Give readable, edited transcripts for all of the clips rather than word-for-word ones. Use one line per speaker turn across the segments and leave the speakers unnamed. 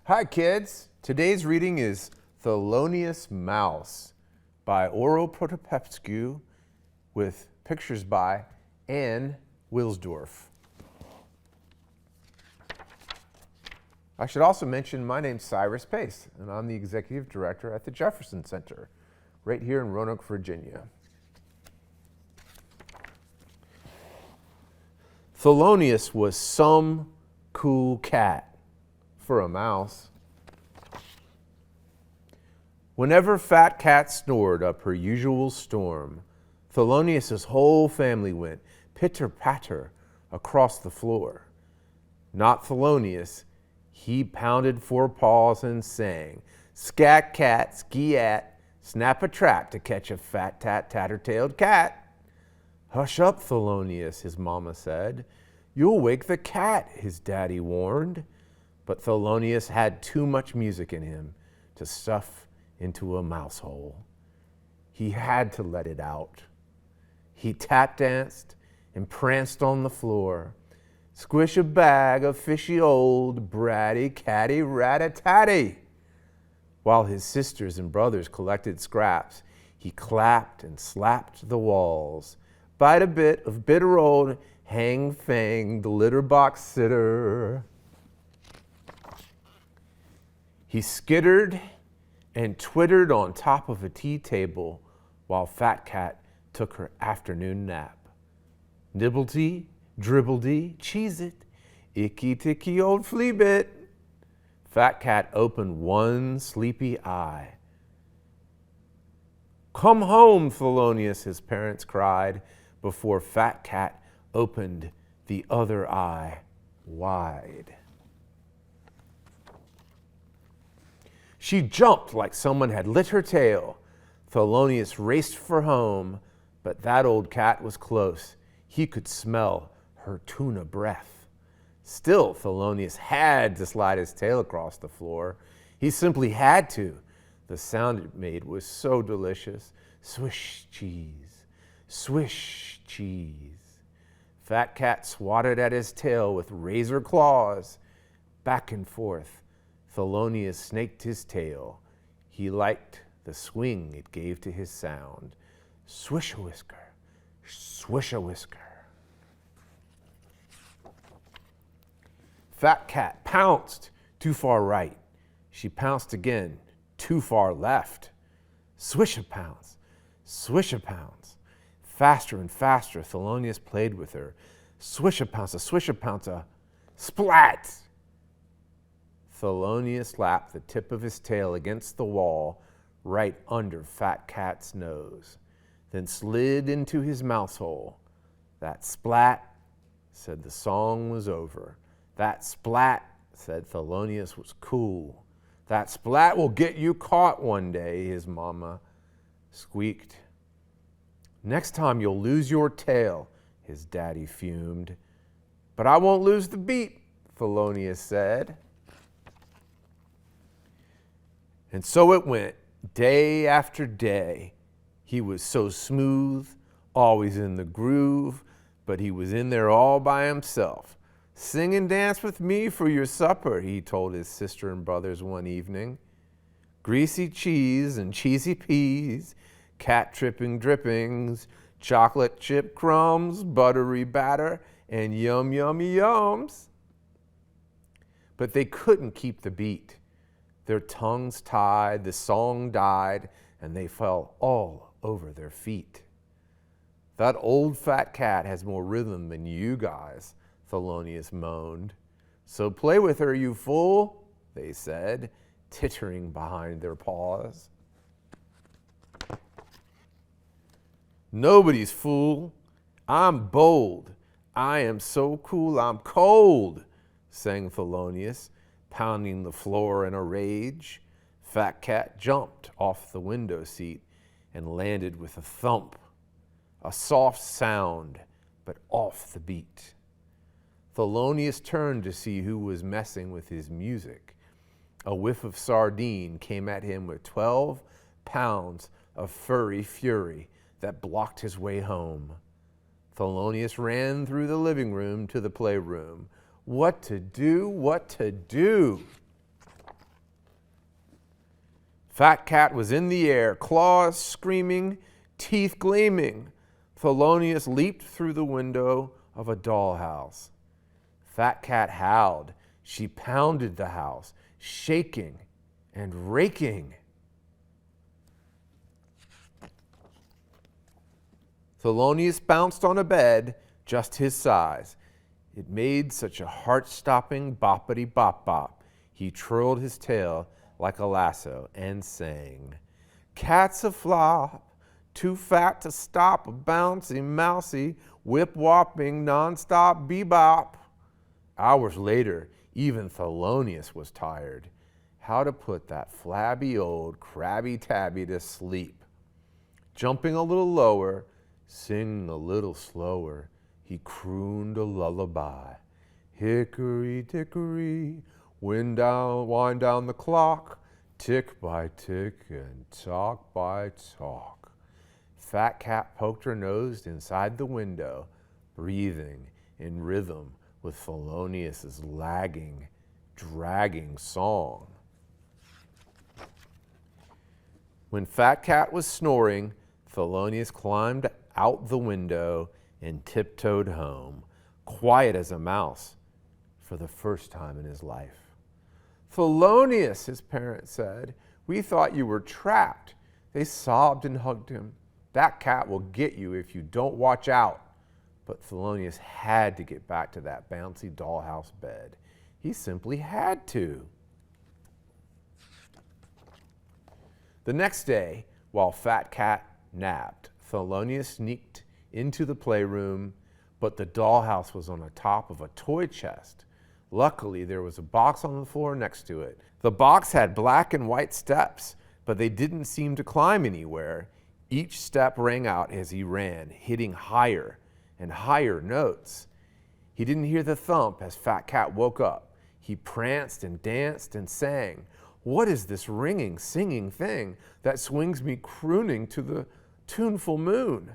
Hi kids, today's reading is Thelonious Mouse by Orel Protopopescu with pictures by Wilsdorf. I should also mention my name's Cyrus and I'm the Executive Director at the Jefferson Center, right here in Roanoke, Virginia. Thelonious was some cool cat for a mouse. Whenever Fat Cat snored up her usual storm, Thelonious's whole family went pitter-patter across the floor. Not Thelonious, he pounded four paws and sang, "Scat cat, ski-at, snap a trap to catch a fat tatter-tailed cat." "Hush up, Thelonious," his mama said. "You'll wake the cat," his daddy warned. But Thelonious had too much music in him to stuff into a mouse hole. He had to let it out. He tap danced and pranced on the floor. Squish a bag of fishy old bratty catty rat-a-tatty. While his sisters and brothers collected scraps, he clapped and slapped the walls. Bite a bit of bitter old hang-fang, the litter box sitter. He skittered and twittered on top of a tea table while Fat Cat took her afternoon nap. Nibbledy, dribbledy, cheese it, icky ticky old flea bit. Fat Cat opened one sleepy eye. "Come home, Thelonious," his parents cried, before Fat Cat opened the other eye wide. She jumped like someone had lit her tail. Thelonious raced for home, but that old cat was close. He could smell her tuna breath. Still, Thelonious had to slide his tail across the floor. He simply had to. The sound it made was so delicious. Swish cheese, swish cheese. Fat Cat swatted at his tail with razor claws. Back and forth, Thelonious snaked his tail. He liked the swing it gave to his sound. Swish-a-whisker, swish-a-whisker. Fat Cat pounced too far right. She pounced again, too far left. Swish-a-pounce, swish-a-pounce. Faster and faster, Thelonious played with her. Swish-a-pounce, a swish-a-pounce, a splat! Thelonious slapped the tip of his tail against the wall right under Fat Cat's nose, then slid into his mouse hole. That splat said the song was over. That splat said Thelonious was cool. That splat will get you caught one day, his mama squeaked. Next time you'll lose your tail, his daddy fumed. But I won't lose the beat, Thelonious said. And so it went, day after day. He was so smooth, always in the groove, but he was in there all by himself. "Sing and dance with me for your supper," he told his sister and brothers one evening. Greasy cheese and cheesy peas, cat tripping drippings, chocolate chip crumbs, buttery batter, and yum, yummy yums. But they couldn't keep the beat. Their tongues tied, the song died, and they fell all over their feet. "That old fat cat has more rhythm than you guys," Thelonious moaned. "So play with her, you fool," they said, tittering behind their paws. "Nobody's fool. I'm bold. I am so cool I'm cold," sang Thelonious, pounding the floor in a rage. Fat Cat jumped off the window seat and landed with a thump. A soft sound, but off the beat. Thelonious turned to see who was messing with his music. A whiff of sardine came at him with 12 pounds of furry fury that blocked his way home. Thelonious ran through the living room to the playroom. What to do, what to do? Fat Cat was in the air, claws screaming, teeth gleaming. Thelonious leaped through the window of a dollhouse. Fat Cat howled. She pounded the house, shaking and raking. Thelonious bounced on a bed just his size. It made such a heart-stopping boppity-bop-bop. He twirled his tail like a lasso and sang, "Cat's a flop, too fat to stop, a bouncy, mousy, whip-whopping, non-stop bebop." Hours later, even Thelonious was tired. How to put that flabby old Krabby-Tabby to sleep? Jumping a little lower, singing a little slower, he crooned a lullaby. Hickory dickory, wind down the clock, tick by tick and talk by talk. Fat Cat poked her nose inside the window, breathing in rhythm with Thelonious's lagging, dragging song. When Fat Cat was snoring, Thelonious climbed out the window and tiptoed home, quiet as a mouse for the first time in his life. "Thelonious," his parents said, "we thought you were trapped." They sobbed and hugged him. "That cat will get you if you don't watch out." But Thelonious had to get back to that bouncy dollhouse bed. He simply had to. The next day, while Fat Cat napped, Thelonious sneaked into the playroom, but the dollhouse was on the top of a toy chest. Luckily, there was a box on the floor next to it. The box had black and white steps, but they didn't seem to climb anywhere. Each step rang out as he ran, hitting higher and higher notes. He didn't hear the thump as Fat Cat woke up. He pranced and danced and sang. "What is this ringing, singing thing that swings me crooning to the tuneful moon?"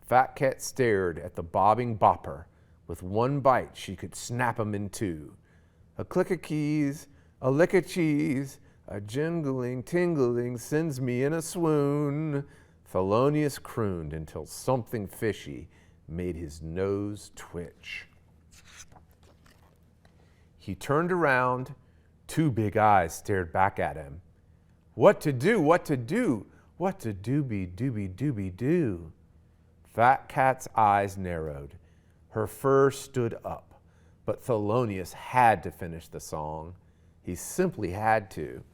Fat Cat stared at the bobbing bopper. With one bite, she could snap him in two. "A click of keys, a lick of cheese, a jingling, tingling sends me in a swoon." Thelonious crooned until something fishy made his nose twitch. He turned around. Two big eyes stared back at him. "What to do? What to do? What to dooby-dooby-dooby-doo?" Fat Cat's eyes narrowed. Her fur stood up. But Thelonious had to finish the song. He simply had to.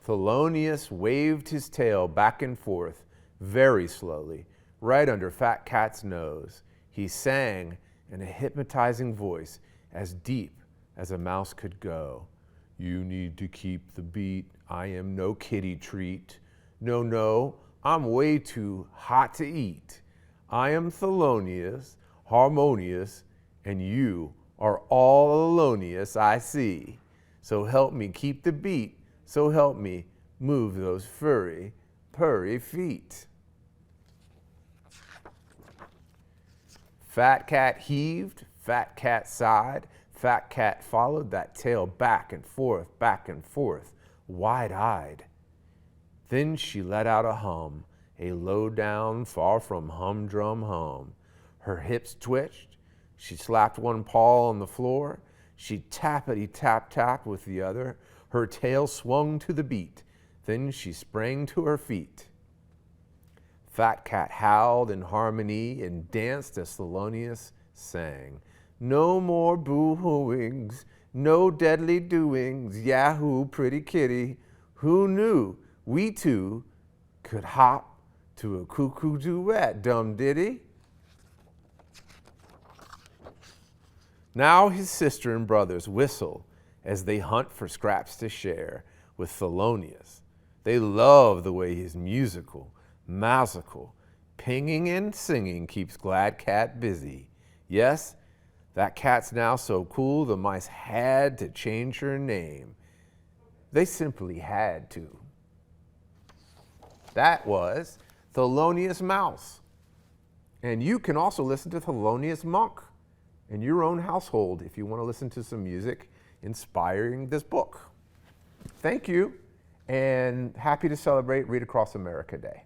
Thelonious waved his tail back and forth very slowly, right under Fat Cat's nose. He sang in a hypnotizing voice as deep as a mouse could go. "You need to keep the beat. I am no kitty treat. No, no, I'm way too hot to eat. I am Thelonious, harmonious, and you are all alonious, I see. So help me keep the beat. So help me move those furry, purry feet." Fat Cat heaved, Fat Cat sighed. Fat Cat followed that tail back and forth, wide-eyed. Then she let out a hum, a low-down, far from humdrum hum. Her hips twitched. She slapped one paw on the floor. She tappity-tap-tapped with the other. Her tail swung to the beat. Then she sprang to her feet. Fat Cat howled in harmony and danced as Thelonious sang. "No more boo-hooings, no deadly doings, yahoo, pretty kitty. Who knew we two could hop to a cuckoo duet, dum ditty?" Now his sister and brothers whistle as they hunt for scraps to share with Thelonious. They love the way his musical, pinging and singing keeps Glad Cat busy. Yes, that cat's now so cool the mice had to change her name. They simply had to. That was Thelonious Mouse. And you can also listen to Thelonious Monk in your own household if you want to listen to some music inspiring this book. Thank you, and happy to celebrate Read Across America Day.